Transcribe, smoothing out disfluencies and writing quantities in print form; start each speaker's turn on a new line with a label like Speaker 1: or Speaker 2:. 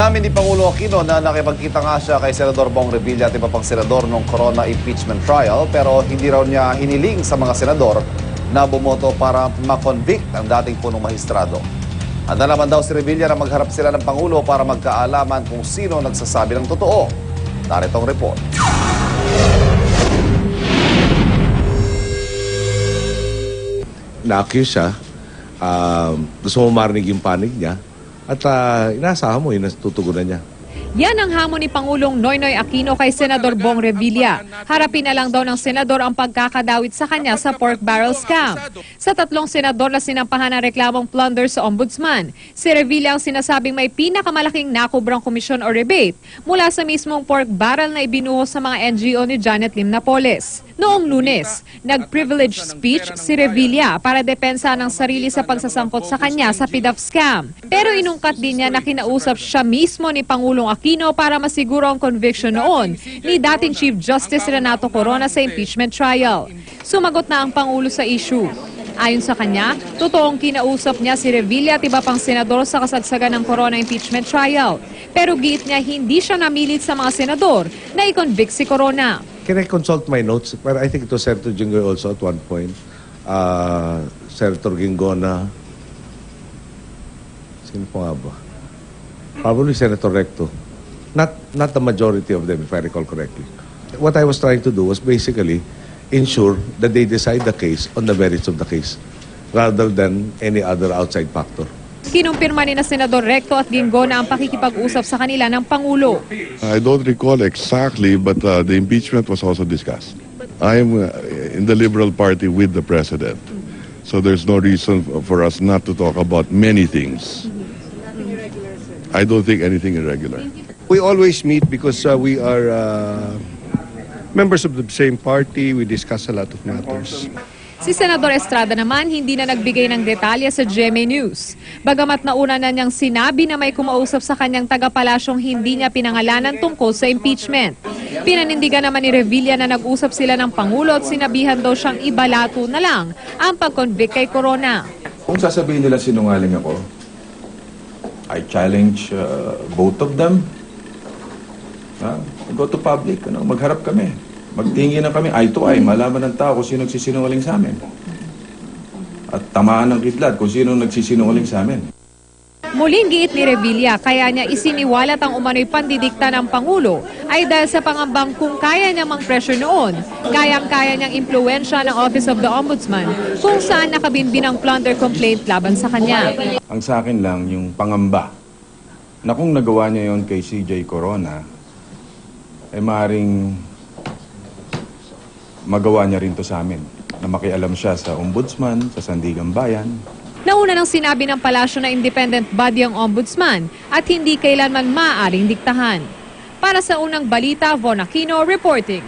Speaker 1: Inamin ni Pangulo Aquino na nakipagkita nga siya kay Senador Bong Revilla at iba pang senador noong corona impeachment trial, pero hindi raw niya hiniling sa mga senador na bumoto para makonvict ang dating punong mahistrado. Handa naman daw si Revilla na magharap sila ng Pangulo para magkaalaman kung sino nagsasabi ng totoo. Narito ang report.
Speaker 2: Na-accuse siya, gusto mo marinig yung panig niya, at inaasahan mo, tutugunan niya.
Speaker 3: Yan ang hamon ni Pangulong Noynoy Aquino kay Senador Bong Revilla. Harapin na lang daw ng senador ang pagkakadawit sa kanya sa pork barrel scam. Sa tatlong senador na sinampahan ng reklamong plunder sa ombudsman, si Revilla ang sinasabing may pinakamalaking nakubrang komisyon o rebate mula sa mismong pork barrel na ibinuhos sa mga NGO ni Janet Lim Napoles. Noong Lunes, nag-privilege speech si Revilla para depensa ng sarili sa pagsasangkot sa kanya sa PDAF scam. Pero inungkat din niya na kinausap siya mismo ni Pangulong Aquino para masiguro ang conviction noon ni dating Chief Justice Renato Corona sa impeachment trial. Sumagot na ang Pangulo sa issue. Ayon sa kanya, totoong kinausap niya si Revilla at iba pang senador sa kasagsagan ng Corona impeachment trial. Pero giit niya hindi siya namilit sa mga senador na i-convict si Corona.
Speaker 2: Can I consult my notes? But I think it was Senator Jinggoy also at one point. Senator Gingona. Sino po nga ba? Probably Senator Recto. Not the majority of them, if I recall correctly. What I was trying to do was basically ensure that they decide the case on the merits of the case rather than any other outside factor.
Speaker 3: Kinumpirma ni na Senador Recto at Gingona ang pakikipag-usap sa kanila ng Pangulo.
Speaker 4: I don't recall exactly, but the impeachment was also discussed. I am in the Liberal Party with the President. So there's no reason for us not to talk about many things. I don't think anything irregular.
Speaker 5: We always meet because we are members of the same party. We discuss a lot of matters.
Speaker 3: Si Senador Estrada naman hindi na nagbigay ng detalye sa GMA News. Bagamat nauna na niyang sinabi na may kumausap sa kanyang taga-palasyong hindi niya pinangalanan tungkol sa impeachment. Pinanindigan naman ni Revilla na nag-usap sila ng Pangulo at sinabihan daw siyang ibalato na lang ang pag-convict kay Corona.
Speaker 6: Kung sasabihin nila sinungaling ako, I challenge both of them. Go to public, magharap kami. Magtingin na kami, eye to eye, malaman ng tao kung sino nagsisinungaling sa amin. At tamaan ng kidlat kung sino nagsisinungaling sa amin.
Speaker 3: Muling giit ni Revilla, kaya niya isiniwalat ang umano'y pandidikta ng Pangulo ay dahil sa pangambang kung kaya niya mang-pressure noon, kayang-kaya niyang impluensya ng Office of the Ombudsman kung saan nakabinbin ang plunder complaint laban sa kanya.
Speaker 6: Ang sa akin lang, yung pangamba, na kung nagawa niya yon kay CJ Corona, ay maaaring magawa niya rin to sa amin, na makialam siya sa Ombudsman, sa Sandigan Bayan.
Speaker 3: Nauna nang sinabi ng palasyo na independent body ang Ombudsman at hindi kailanman maaaring diktahan. Para sa unang balita, Von Aquino reporting.